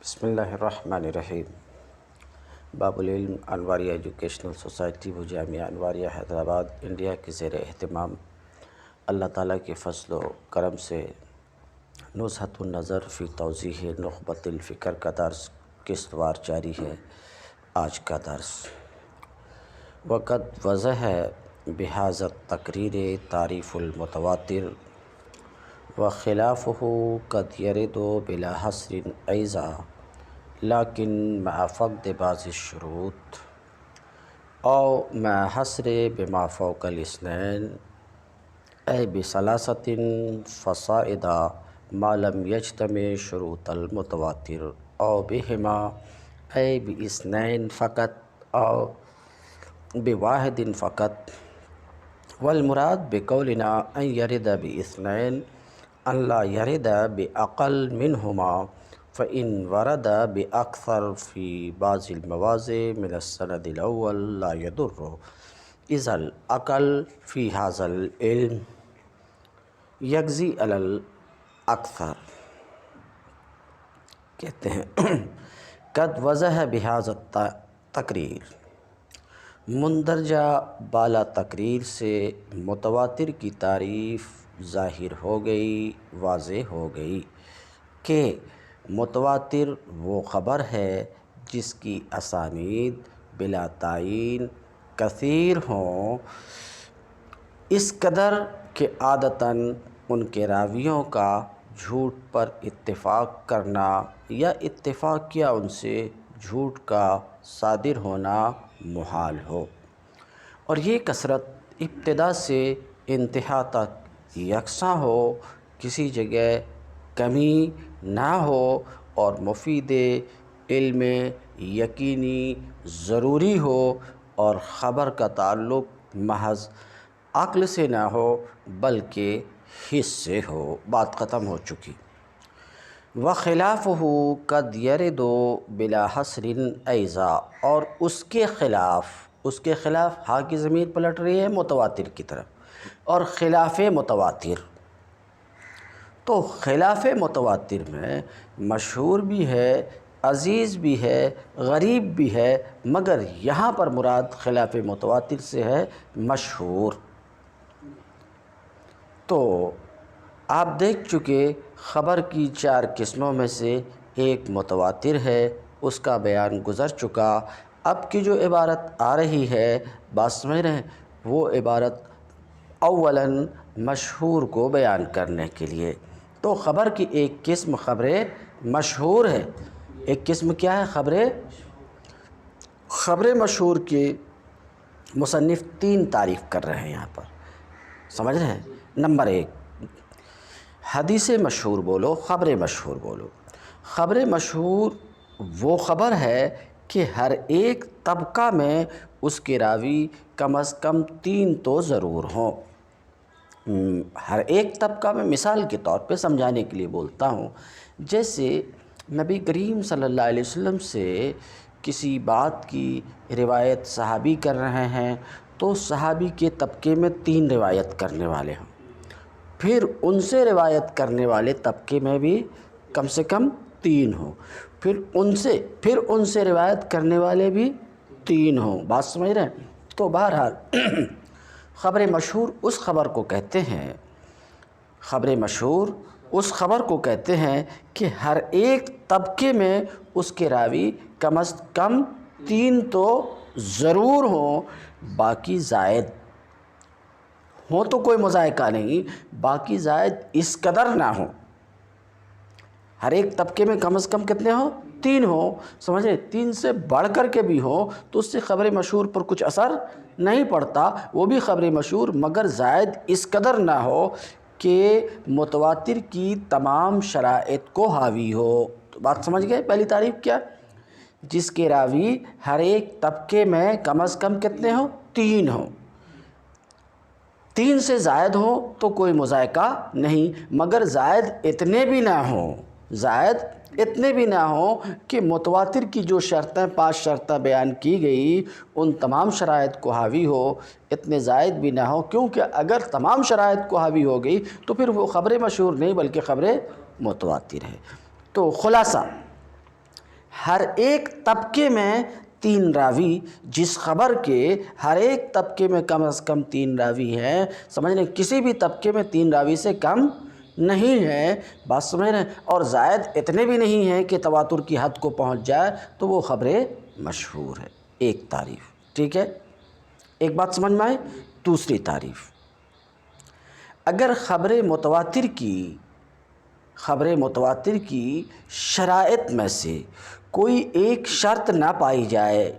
بسم اللہ الرحمن الرحیم۔ باب العلم انواریہ ایجوکیشنل سوسائٹی و جامعہ انواریہ حیدرآباد انڈیا کے زیر اہتمام اللہ تعالیٰ کے فضل و کرم سے نزہۃ النظر فی توضیح نخبۃ الفکر کا درس قسط وار جاری ہے۔ آج کا درس وقت وضع ہے بحاظ التقریر تعریف المتواتر وخلافہ قد یرد بلا حصر ایضا لیکن مع فقد بعض الشروط او مع حصر بما فوق الاثنین اے بثلاثۃ فصاعدا ما لم یجتمع شروط المتواتر او بہما اے باثنین فقط او بواحد فقط والمراد بقولنا ان یرد باثنین ان لا یرد باقل منہما فإن ورد بأكثر في بعض المواضع من السند الأول لا يضر إذا الأقل في هذا العلم يجزي على الأكثر۔ کہتے ہیں قد وضع بحاظ التقریر، مندرجہ بالا تقریر سے متواتر کی تعریف ظاہر ہو گئی، واضح ہو گئی کہ متواتر وہ خبر ہے جس کی اسانید بلا تعین کثیر ہوں، اس قدر کہ عادتاً ان کے راویوں کا جھوٹ پر اتفاق کرنا یا اتفاق کیا ان سے جھوٹ کا صادر ہونا محال ہو، اور یہ کثرت ابتدا سے انتہا تک یکساں ہو، کسی جگہ کمی نہ ہو، اور مفید علم یقینی ضروری ہو، اور خبر کا تعلق محض عقل سے نہ ہو بلکہ حس سے ہو۔ بات ختم ہو چکی۔ وخلافہ قد یرد بلا حصر ایضا، اور اس کے خلاف ہاں کی ضمیر پلٹ رہی ہے متواتر کی طرف، اور خلاف متواتر، تو خلاف متواتر میں مشہور بھی ہے، عزیز بھی ہے، غریب بھی ہے، مگر یہاں پر مراد خلاف متواتر سے ہے مشہور۔ تو آپ دیکھ چکے خبر کی 4 قسموں میں سے ایک متواتر ہے، اس کا بیان گزر چکا۔ اب کی جو عبارت آ رہی ہے، بات سمجھ رہے ہیں، وہ عبارت اولاً مشہور کو بیان کرنے کے لیے۔ تو خبر کی ایک قسم خبر مشہور ہے، ایک قسم کیا ہے؟ خبر مشہور کے مصنف 3 تعریف کر رہے ہیں یہاں پر، سمجھ رہے ہیں۔ نمبر 1، حدیث مشہور بولو، خبر مشہور بولو۔ خبر مشہور وہ خبر ہے کہ ہر ایک طبقہ میں اس کے راوی کم از کم 3 تو ضرور ہوں۔ ہر ایک طبقہ میں مثال کے طور پہ سمجھانے کے لیے بولتا ہوں، جیسے نبی کریم صلی اللہ علیہ وسلم سے کسی بات کی روایت صحابی کر رہے ہیں، تو صحابی کے طبقے میں 3 روایت کرنے والے ہوں، پھر ان سے روایت کرنے والے طبقے میں بھی کم سے کم 3 ہوں، پھر ان سے روایت کرنے والے بھی 3 ہوں۔ بات سمجھ رہے ہیں؟ تو بہرحال خبر مشہور اس خبر کو کہتے ہیں کہ ہر ایک طبقے میں اس کے راوی کم از کم 3 تو ضرور ہوں، باقی زائد ہوں تو کوئی مذائقہ نہیں، باقی زائد اس قدر نہ ہوں۔ ہر ایک طبقے میں کم از کم کتنے ہوں؟ 3 ہوں، سمجھے؟ 3 سے بڑھ کر کے بھی ہوں تو اس سے خبر مشہور پر کچھ اثر نہیں پڑتا، وہ بھی خبر مشہور، مگر زائد اس قدر نہ ہو کہ متواتر کی تمام شرائط کو حاوی ہو۔ تو بات سمجھ گئے؟ پہلی تعریف کیا؟ جس کے راوی ہر ایک طبقے میں کم از کم کتنے ہوں؟ 3 ہوں، 3 سے زائد ہوں تو کوئی مذائقہ نہیں، مگر زائد اتنے بھی نہ ہوں کہ متواتر کی جو شرطیں 5 شرطیں بیان کی گئی ان تمام شرائط کو حاوی ہو، اتنے زائد بھی نہ ہو، کیونکہ اگر تمام شرائط کو حاوی ہو گئی تو پھر وہ خبر مشہور نہیں بلکہ خبر متواتر ہے۔ تو خلاصہ ہر ایک طبقے میں 3 راوی، جس خبر کے ہر ایک طبقے میں کم از کم 3 راوی ہیں، سمجھ لیں کسی بھی طبقے میں 3 راوی سے کم نہیں ہے، بات سمجھ رہے ہیں، اور زائد اتنے بھی نہیں ہیں کہ تواتر کی حد کو پہنچ جائے، تو وہ خبر مشہور ہے۔ ایک تعریف، ٹھیک ہے، ایک بات سمجھ میں آئی۔ دوسری تعریف، اگر خبر متواتر کی شرائط میں سے کوئی ایک شرط نہ پائی جائے،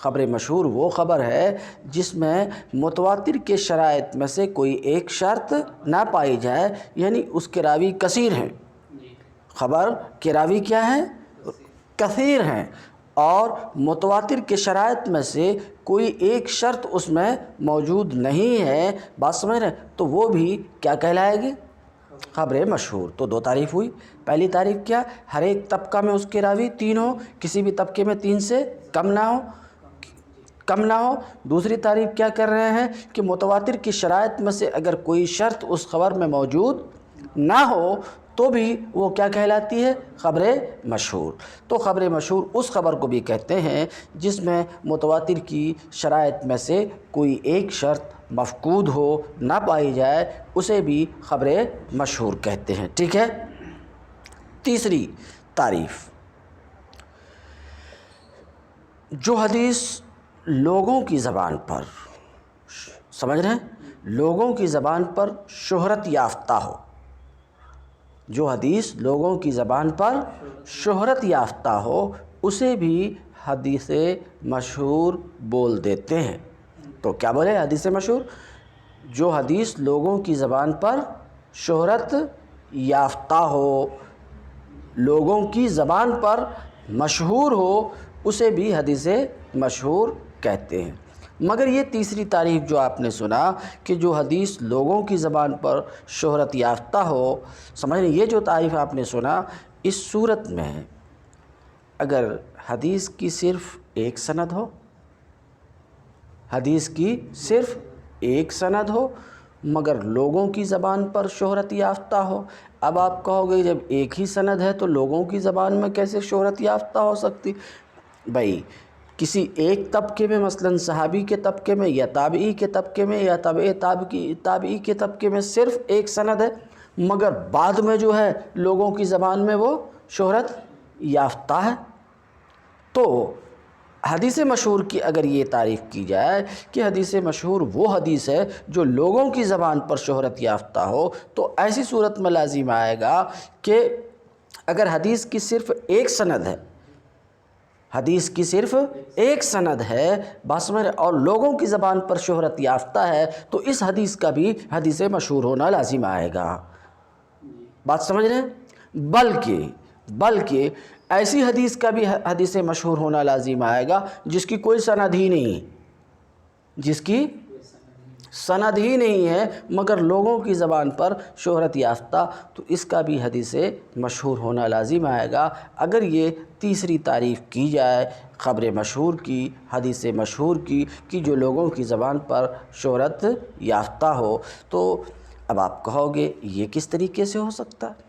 خبر مشہور وہ خبر ہے جس میں متواتر کے شرائط میں سے کوئی ایک شرط نہ پائی جائے، یعنی اس کے راوی کثیر ہیں، خبر کے راوی کیا ہیں؟ کثیر ہیں، اور متواتر کے شرائط میں سے کوئی ایک شرط اس میں موجود نہیں ہے، بات سمجھ رہے ہیں، تو وہ بھی کیا کہلائے گی؟ خبر مشہور۔ تو 2 تعریف ہوئی۔ پہلی تعریف کیا؟ ہر ایک طبقہ میں اس کے راوی 3 ہوں، کسی بھی طبقے میں 3 سے کم نہ ہو۔ دوسری تعریف کیا کر رہے ہیں کہ متواتر کی شرائط میں سے اگر کوئی شرط اس خبر میں موجود نہ ہو تو بھی وہ کیا کہلاتی ہے؟ خبر مشہور۔ تو خبر مشہور اس خبر کو بھی کہتے ہیں جس میں متواتر کی شرائط میں سے کوئی ایک شرط مفقود ہو، نہ پائی جائے، اسے بھی خبر مشہور کہتے ہیں، ٹھیک ہے۔ تیسری تعریف، جو حدیث لوگوں کی زبان پر، سمجھ رہے ہیں، لوگوں کی زبان پر شہرت یافتہ ہو، جو حدیث لوگوں کی زبان پر شہرت یافتہ ہو، اسے بھی حدیث مشہور بول دیتے ہیں۔ تو کیا بولے؟ حدیث مشہور، جو حدیث لوگوں کی زبان پر شہرت یافتہ ہو، لوگوں کی زبان پر مشہور ہو، اسے بھی حدیث مشہور کہتے ہیں۔ مگر یہ تیسری تعریف جو آپ نے سنا کہ جو حدیث لوگوں کی زبان پر شہرت یافتہ ہو، سمجھ لیں یہ جو تعریف آپ نے سنا، اس صورت میں اگر حدیث کی صرف ایک سند ہو، حدیث کی صرف ایک سند ہو مگر لوگوں کی زبان پر شہرت یافتہ ہو، اب آپ کہو گے جب ایک ہی سند ہے تو لوگوں کی زبان میں کیسے شہرت یافتہ ہو سکتی؟ بھائی کسی ایک طبقے میں، مثلا صحابی کے طبقے میں یا تابعی کے طبقے میں یا تابعی کے طبقے میں صرف ایک سند ہے، مگر بعد میں جو ہے لوگوں کی زبان میں وہ شہرت یافتہ ہے، تو حدیث مشہور کی اگر یہ تعریف کی جائے کہ حدیث مشہور وہ حدیث ہے جو لوگوں کی زبان پر شہرت یافتہ ہو، تو ایسی صورت میں لازم آئے گا کہ اگر حدیث کی صرف ایک سند ہے، حدیث کی صرف ایک سند ہے بس میں، اور لوگوں کی زبان پر شہرت یافتہ ہے، تو اس حدیث کا بھی حدیث مشہور ہونا لازم آئے گا۔ بات سمجھ رہے ہیں؟ بلکہ ایسی حدیث کا بھی حدیث مشہور ہونا لازم آئے گا جس کی کوئی سند ہی نہیں ہے، جس کی سند ہی نہیں ہے مگر لوگوں کی زبان پر شہرت یافتہ، تو اس کا بھی حدیث مشہور ہونا لازم آئے گا۔ اگر یہ تیسری تعریف کی جائے خبر مشہور کی، حدیث مشہور کی، کہ جو لوگوں کی زبان پر شہرت یافتہ ہو، تو اب آپ کہو گے یہ کس طریقے سے ہو سکتا ہے؟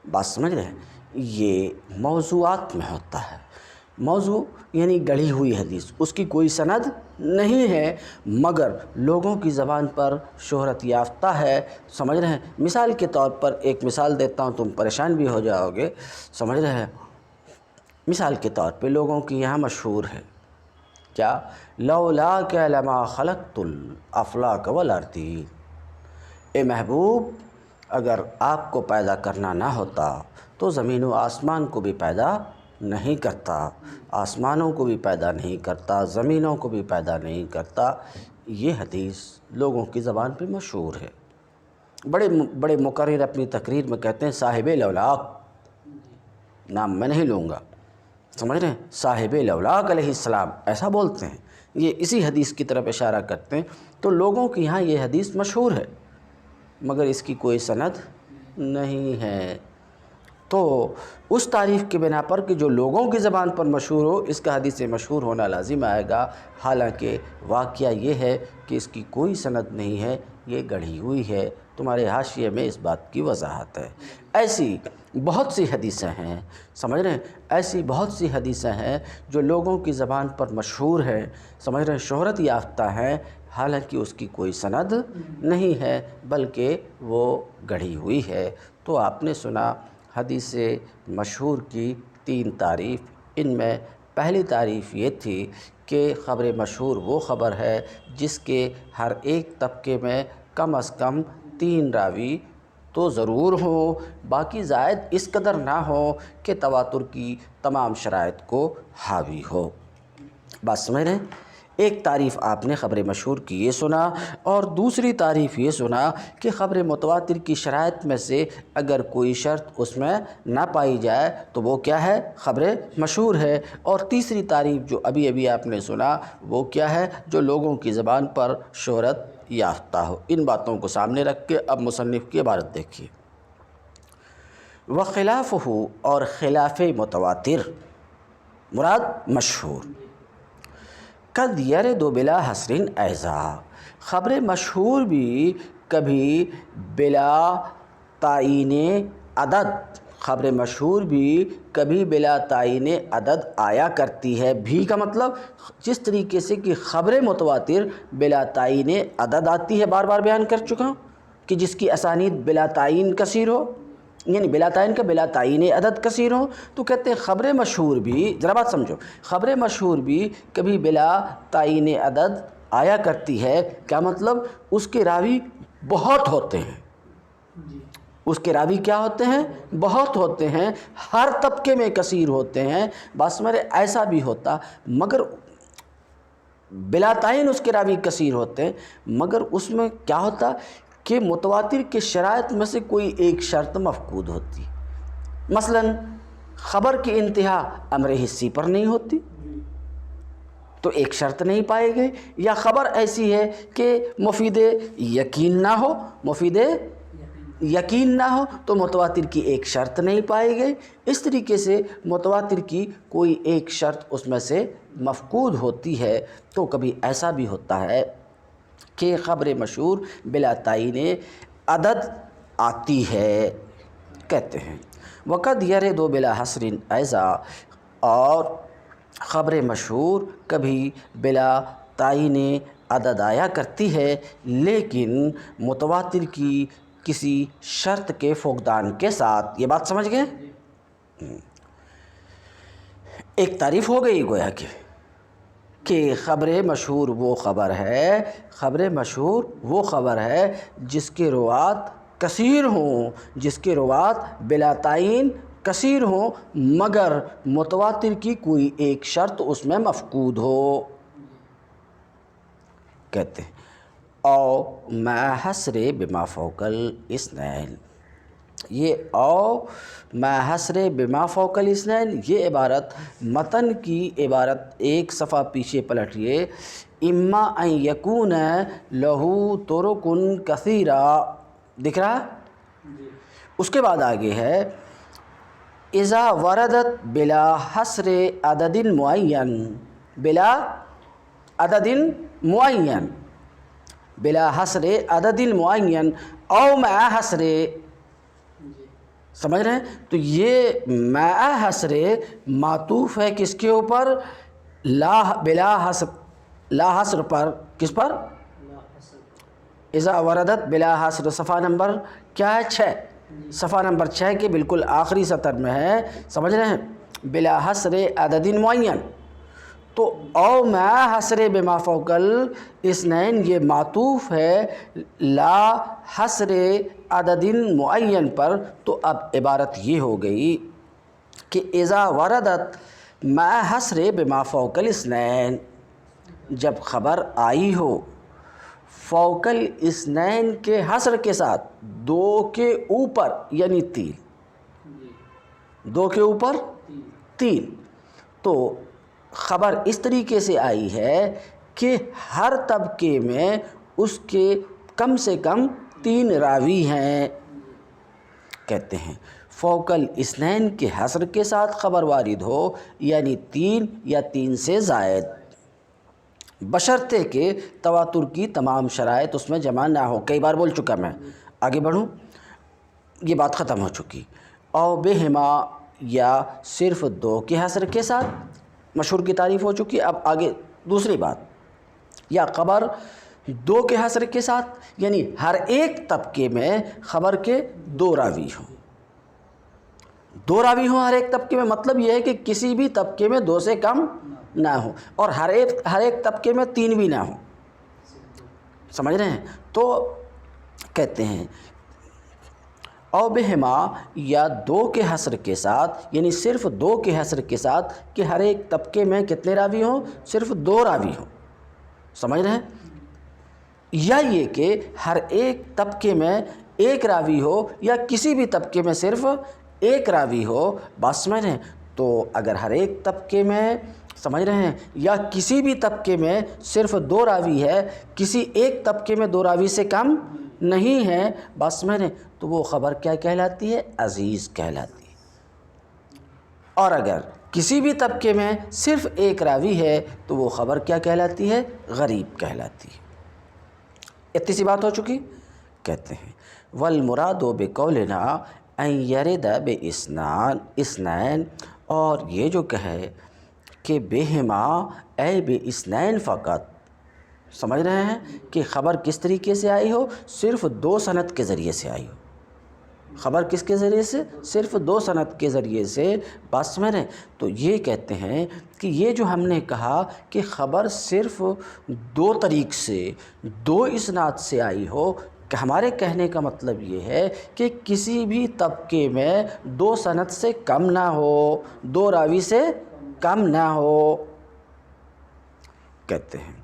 بات سمجھ رہے ہیں؟ یہ موضوعات میں ہوتا ہے۔ موضوع یعنی گڑھی ہوئی حدیث، اس کی کوئی سند نہیں ہے مگر لوگوں کی زبان پر شہرت یافتہ ہے، سمجھ رہے ہیں؟ مثال کے طور پر ایک مثال دیتا ہوں، تم پریشان بھی ہو جاؤ گے، سمجھ رہے ہیں؟ مثال کے طور پہ لوگوں کی یہاں مشہور ہے کیا؟ لولاک لما خلقت الافلاک والارضین، اے محبوب اگر آپ کو پیدا کرنا نہ ہوتا تو زمین و آسمان کو بھی پیدا نہیں کرتا، آسمانوں کو بھی پیدا نہیں کرتا، زمینوں کو بھی پیدا نہیں کرتا۔ یہ حدیث لوگوں کی زبان پہ مشہور ہے۔ بڑے مقرر اپنی تقریر میں کہتے ہیں صاحب لولاک، نام میں نہیں لوں گا، سمجھ رہے ہیں؟ صاحب لولاک علیہ السلام ایسا بولتے ہیں، یہ اسی حدیث کی طرف اشارہ کرتے ہیں۔ تو لوگوں کی یہاں یہ حدیث مشہور ہے مگر اس کی کوئی سند نہیں ہے، تو اس تعریف کی بنا پر کہ جو لوگوں کی زبان پر مشہور ہو، اس کا حدیث مشہور ہونا لازم آئے گا، حالانکہ واقعہ یہ ہے کہ اس کی کوئی سند نہیں ہے، یہ گڑھی ہوئی ہے۔ تمہارے حاشیے میں اس بات کی وضاحت ہے۔ ایسی بہت سی حدیثیں ہیں، سمجھ رہے ہیں، ایسی بہت سی حدیثیں ہیں جو لوگوں کی زبان پر مشہور ہیں، سمجھ رہے ہیں، شہرت یافتہ ہیں، حالانکہ اس کی کوئی سند نہیں ہے بلکہ وہ گڑھی ہوئی ہے۔ تو آپ نے سنا حدیث مشہور کی 3 تعریف، ان میں پہلی تعریف یہ تھی کہ خبر مشہور وہ خبر ہے جس کے ہر ایک طبقے میں کم از کم 3 راوی تو ضرور ہوں، باقی زائد اس قدر نہ ہو کہ تواتر کی تمام شرائط کو حاوی ہو۔ بات سمجھ رہے ہیں؟ ایک تعریف آپ نے خبر مشہور کی یہ سنا، اور دوسری تعریف یہ سنا کہ خبر متواتر کی شرائط میں سے اگر کوئی شرط اس میں نہ پائی جائے تو وہ کیا ہے؟ خبر مشہور ہے۔ اور تیسری تعریف جو ابھی آپ نے سنا وہ کیا ہے؟ جو لوگوں کی زبان پر شہرت یافتہ ہو۔ ان باتوں کو سامنے رکھ کے اب مصنف کی عبارت دیکھیے۔ وخلافہ، اور خلاف متواتر مراد مشہور، قد یرد بلا حصر ایضا، خبر مشہور بھی کبھی بلا تعین عدد، خبر مشہور بھی کبھی بلا تعین عدد آیا کرتی ہے۔ بھی کا مطلب جس طریقے سے کہ خبر متواتر بلا تعین عدد آتی ہے، بار بار بیان کر چکا ہوں کہ جس کی اسانید بلا تعین کثیر ہو، یعنی بلا تعین کا بلا تعین عدد کثیر ہو، تو کہتے ہیں خبر مشہور بھی، ذرا بات سمجھو، خبر مشہور بھی کبھی بلا تعین عدد آیا کرتی ہے۔ کیا مطلب؟ اس کے راوی بہت ہوتے ہیں، اس کے راوی کیا ہوتے ہیں؟ بہت ہوتے ہیں، ہر طبقے میں کثیر ہوتے ہیں۔ بس میرے ایسا بھی ہوتا، مگر بلا تعین اس کے راوی کثیر ہوتے ہیں، مگر اس میں کیا ہوتا کہ متواتر کے شرائط میں سے کوئی ایک شرط مفقود ہوتی۔ مثلا خبر کی انتہا امر حسی پر نہیں ہوتی تو ایک شرط نہیں پائے گئے، یا خبر ایسی ہے کہ مفید یقین نہ ہو، مفید یقین نہ ہو تو متواتر کی ایک شرط نہیں پائی گئی۔ اس طریقے سے متواتر کی کوئی ایک شرط اس میں سے مفقود ہوتی ہے۔ تو کبھی ایسا بھی ہوتا ہے کہ خبر مشہور بلا تعین عدد آتی ہے، کہتے ہیں وقد یرد بلا حصر ایضا، اور خبر مشہور کبھی بلا تعین عدد آیا کرتی ہے لیکن متواتر کی کسی شرط کے فقدان کے ساتھ۔ یہ بات سمجھ گئے؟ ایک تعریف ہو گئی گویا کہ خبر مشہور وہ خبر ہے، خبر مشہور وہ خبر ہے جس کے روات کثیر ہوں، جس کے روات بلا تعین کثیر ہوں، مگر متواتر کی کوئی ایک شرط اس میں مفقود ہو، کہتے ہیں او مع حصر بما فوق الاثنین۔ یہ او مع حصر بما فوق الاثنین، یہ عبارت متن کی عبارت ایک صفحہ پیچھے پلٹیے، اما ان یکون لہو طرق کثیرہ، دکھ رہا؟ اس کے بعد آگے ہے اذا وردت بلا حصر عدد معین، بلا عدد معین، بلا حصر عدد معین او مع حصر، سمجھ رہے ہیں؟ تو یہ مع حصر معطوف ہے کس کے اوپر؟ بلا حصر، لا حصر پر، کس پر؟ اذا وردت بلا حصر، صفحہ نمبر کیا ہے؟ 6، صفحہ نمبر 6 کے بالکل آخری سطر میں ہے، سمجھ رہے ہیں؟ بلا حصر عدد معین، تو او مع حصر بما فوق الاثنین یہ معطوف ہے لا حصر عدد معین پر۔ تو اب عبارت یہ ہو گئی کہ اذا وردت مع حصر بما فوق الاثنین، جب خبر آئی ہو فوق الاثنین کے حصر کے ساتھ، 2 کے اوپر یعنی 3، 2 کے اوپر 3، تو خبر اس طریقے سے آئی ہے کہ ہر طبقے میں اس کے کم سے کم 3 راوی ہیں، کہتے ہیں فوق الاثنین کے حصر کے ساتھ خبر وارد ہو، یعنی 3 یا 3 سے زائد، بشرطے کہ تواتر کی تمام شرائط اس میں جمع نہ ہو۔ کئی بار بول چکا میں، آگے بڑھوں، یہ بات ختم ہو چکی۔ او بہما یا صرف دو کے حسر کے ساتھ، مشہور کی تعریف ہو چکی۔ اب آگے دوسری بات، یا خبر دو کے حسر کے ساتھ، یعنی ہر ایک طبقے میں خبر کے دو راوی ہوں۔ دو راوی ہوں ہر ایک طبقے میں، مطلب یہ ہے کہ کسی بھی طبقے میں دو سے کم نہ ہو، اور ہر ایک طبقے میں تین بھی نہ ہوں۔ سمجھ رہے ہیں؟ تو کہتے ہیں او بہما یا دو کے حسر کے ساتھ، یعنی صرف دو کے حسر کے ساتھ کہ ہر ایک طبقے میں کتنے راوی ہوں؟ صرف دو راوی ہوں۔ سمجھ رہے ہیں؟ یا یہ کہ ہر ایک طبقے میں ایک راوی ہو، یا کسی بھی طبقے میں صرف ایک راوی ہو۔ بات سمجھ رہے ہیں؟ تو اگر ہر ایک طبقے میں، سمجھ رہے ہیں، یا کسی بھی طبقے میں صرف دو راوی ہے، کسی ایک طبقے میں دو راوی سے کم نہیں ہے، بات سمجھ رہے ہیں، تو وہ خبر کیا کہلاتی ہے؟ عزیز کہلاتی ہے۔ اور اگر کسی بھی طبقے میں صرف ایک راوی ہے تو وہ خبر کیا کہلاتی ہے؟ غریب کہلاتی ہے۔ اتنی سی بات ہو چکی۔ کہتے ہیں والمراد بقولنا ان یرد باثنین، اور یہ جو کہے کہ بہما اے باثنین فقط، سمجھ رہے ہیں کہ خبر کس طریقے سے آئی ہو؟ صرف دو سند کے ذریعے سے آئی ہو۔ خبر کس کے ذریعے سے؟ صرف دو سند کے ذریعے سے۔ بات سمجھ رہے ہیں؟ تو یہ کہتے ہیں کہ یہ جو ہم نے کہا کہ خبر صرف دو طریق سے، دو اسناد سے آئی ہو، کہ ہمارے کہنے کا مطلب یہ ہے کہ کسی بھی طبقے میں دو سند سے کم نہ ہو، دو راوی سے کم نہ ہو۔ کہتے ہیں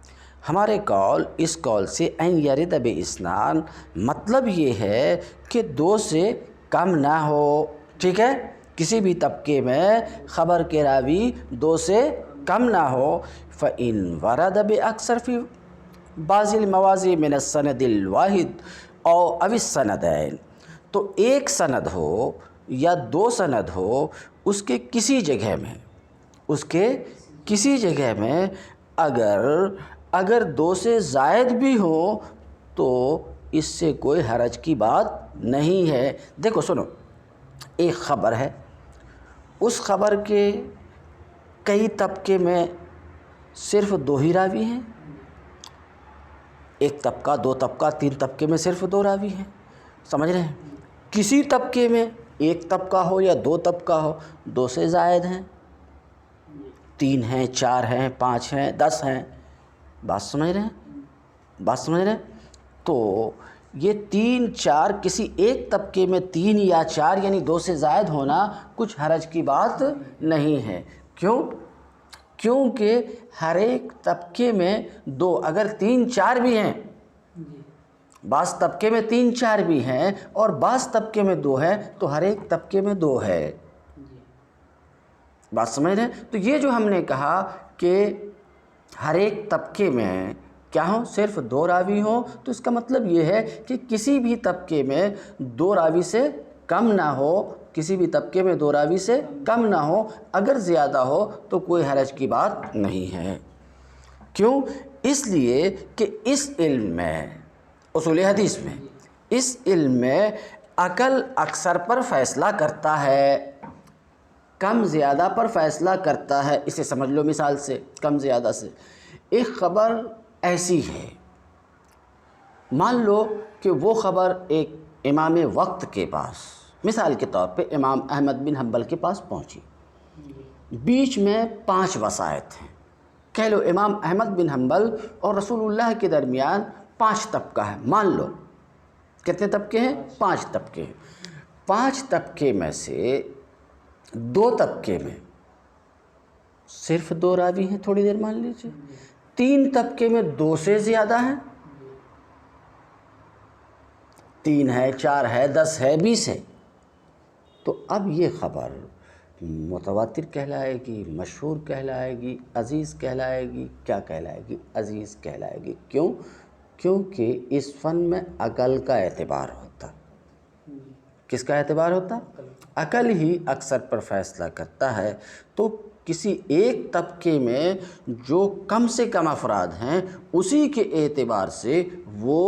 ہمارے قول، اس قول سے این یرد باثنان، مطلب یہ ہے کہ دو سے کم نہ ہو۔ ٹھیک ہے؟ کسی بھی طبقے میں خبر کے راوی دو سے کم نہ ہو۔ فَإِن وَرَدَ بِأَكْثَرِ فِي بعض المواضع من السند الواحد او السندین، تو ایک سند ہو یا دو سند ہو، اس کے کسی جگہ میں اگر دو سے زائد بھی ہو تو اس سے کوئی حرج کی بات نہیں ہے۔ دیکھو سنو، ایک خبر ہے، اس خبر کے کئی طبقے میں صرف دو ہی راوی ہیں، ایک طبقہ، دو طبقہ، تین طبقے میں صرف دو راوی ہیں۔ سمجھ رہے ہیں؟ کسی طبقے میں ایک طبقہ ہو یا دو طبقہ ہو، دو سے زائد ہیں، تین ہیں، چار ہیں، پانچ ہیں، 10 ہیں۔ بات سمجھ رہے ہیں؟ تو یہ تین چار، کسی ایک طبقے میں تین یا چار یعنی دو سے زائد ہونا کچھ حرج کی بات نہیں ہے۔ کیونکہ ہر ایک طبقے میں دو، اگر تین چار بھی ہیں، بعض طبقے میں تین چار بھی ہیں اور بعض طبقے میں دو ہیں، تو ہر ایک طبقے میں دو ہے۔ بات سمجھ رہے ہیں؟ تو یہ جو ہم نے کہا کہ ہر ایک طبقے میں کیا ہوں؟ صرف دو راوی ہوں، تو اس کا مطلب یہ ہے کہ کسی بھی طبقے میں دو راوی سے کم نہ ہو، کسی بھی طبقے میں دو راوی سے کم نہ ہو، اگر زیادہ ہو تو کوئی حرج کی بات نہیں ہے۔ کیوں؟ اس لیے کہ اس علم میں، اصول حدیث میں، اس علم میں عقل اکثر پر فیصلہ کرتا ہے، کم زیادہ پر فیصلہ کرتا ہے۔ اسے سمجھ لو مثال سے، کم زیادہ سے۔ ایک خبر ایسی ہے، مان لو کہ وہ خبر ایک امام وقت کے پاس، مثال کے طور پہ امام احمد بن حنبل کے پاس پہنچی، بیچ میں 5 وسائط ہیں۔ کہہ لو امام احمد بن حنبل اور رسول اللہ کے درمیان 5 طبقہ ہے، مان لو۔ کتنے طبقے ہیں؟ 5 طبقے ہیں۔ 5 طبقے میں سے 2 طبقے میں صرف 2 راوی ہیں، تھوڑی دیر مان لیجیے۔ 3 طبقے میں 2 سے زیادہ ہیں، 3 ہے، 4 ہے، 10 ہے، 20 ہے۔ تو اب یہ خبر متواتر کہلائے گی، مشہور کہلائے گی، عزیز کہلائے گی؟ کیا کہلائے گی؟ عزیز کہلائے گی۔ کیوں؟ کیونکہ اس فن میں عقل کا اعتبار ہوتا۔ کس کا اعتبار ہوتا؟ عقل ہی اکثر پر فیصلہ کرتا ہے۔ تو کسی ایک طبقے میں جو کم سے کم افراد ہیں، اسی کے اعتبار سے وہ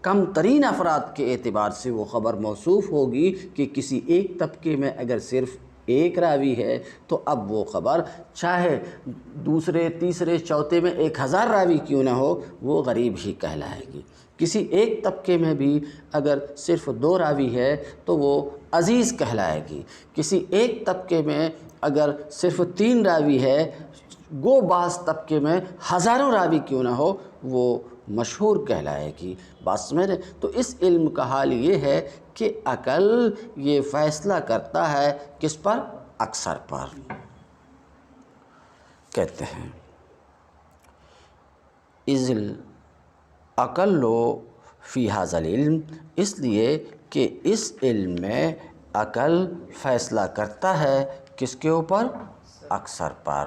کم ترین افراد کے اعتبار سے وہ خبر موصوف ہوگی کہ کسی ایک طبقے میں اگر صرف ایک راوی ہے تو اب وہ خبر چاہے دوسرے تیسرے چوتھے میں 1000 راوی کیوں نہ ہو وہ غریب ہی کہلائے گی۔ کسی ایک طبقے میں بھی اگر صرف 2 راوی ہے تو وہ عزیز کہلائے گی۔ کسی ایک طبقے میں اگر صرف 3 راوی ہے، گو بعض طبقے میں ہزاروں راوی کیوں نہ ہو وہ مشہور کہلائے گی۔ بات سمجھ رہے؟ تو اس علم کا حال یہ ہے کہ عقل یہ فیصلہ کرتا ہے کس پر؟ اکثر پر۔ کہتے ہیں اذ العقل فی ھذا العلم، اس لیے کہ اس علم میں عقل فیصلہ کرتا ہے کس کے اوپر؟ اکثر پر۔